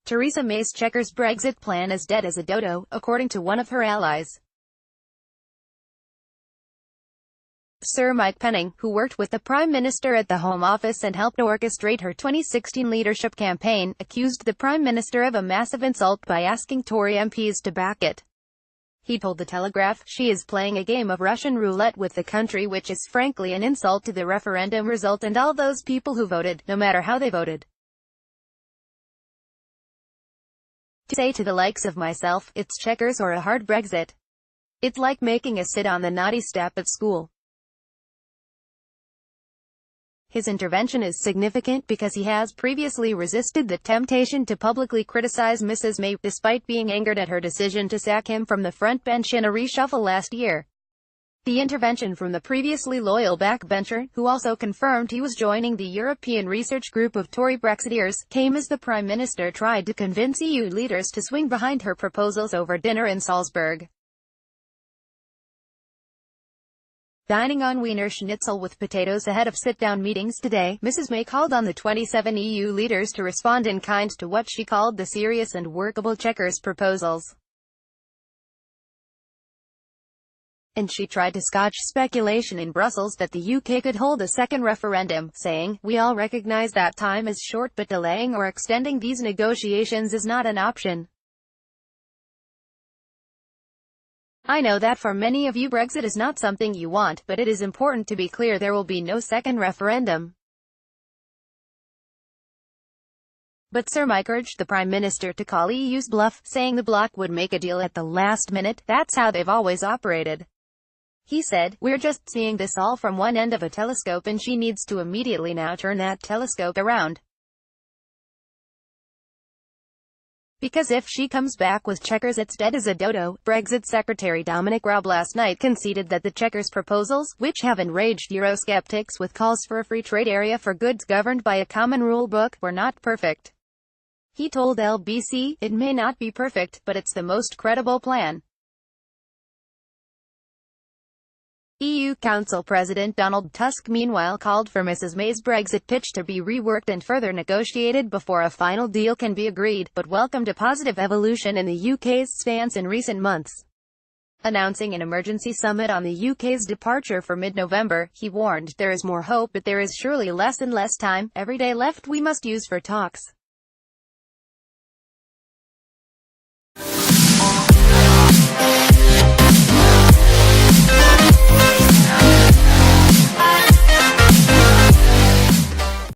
Theresa May's Chequers Brexit plan is dead as a dodo, according to one of her allies. Sir Mike Penning, who worked with the Prime Minister at the Home Office and helped orchestrate her 2016 leadership campaign, accused the Prime Minister of a massive insult by asking Tory MPs to back it. He told the Telegraph, "She is playing a game of Russian roulette with the country, which is frankly an insult to the referendum result and all those people who voted, no matter how they voted. To say to the likes of myself, it's checkers or a hard Brexit. It's like making a sit on the naughty step at school." His intervention is significant because he has previously resisted the temptation to publicly criticize Mrs. May, despite being angered at her decision to sack him from the front bench in a reshuffle last year. The intervention from the previously loyal backbencher, who also confirmed he was joining the European research group of Tory Brexiteers, came as the Prime Minister tried to convince EU leaders to swing behind her proposals over dinner in Salzburg. Dining on Wiener Schnitzel with potatoes ahead of sit-down meetings today, Mrs. May called on the 27 EU leaders to respond in kind to what she called the serious and workable Chequers proposals. And she tried to scotch speculation in Brussels that the UK could hold a second referendum, saying, "We all recognise that time is short, but delaying or extending these negotiations is not an option. I know that for many of you Brexit is not something you want, but it is important to be clear there will be no second referendum." But Sir Mike urged the Prime Minister to call EU's bluff, saying the bloc would make a deal at the last minute. "That's how they've always operated." He said, "We're just seeing this all from one end of a telescope and she needs to immediately now turn that telescope around. Because if she comes back with Chequers it's dead as a dodo." Brexit Secretary Dominic Raab last night conceded that the Chequers proposals, which have enraged Eurosceptics with calls for a free trade area for goods governed by a common rule book, were not perfect. He told LBC, "It may not be perfect, but it's the most credible plan." EU Council President Donald Tusk meanwhile called for Mrs. May's Brexit pitch to be reworked and further negotiated before a final deal can be agreed, but welcomed a positive evolution in the UK's stance in recent months. Announcing an emergency summit on the UK's departure for mid-November, he warned, "There is more hope, but there is surely less and less time every day left we must use for talks."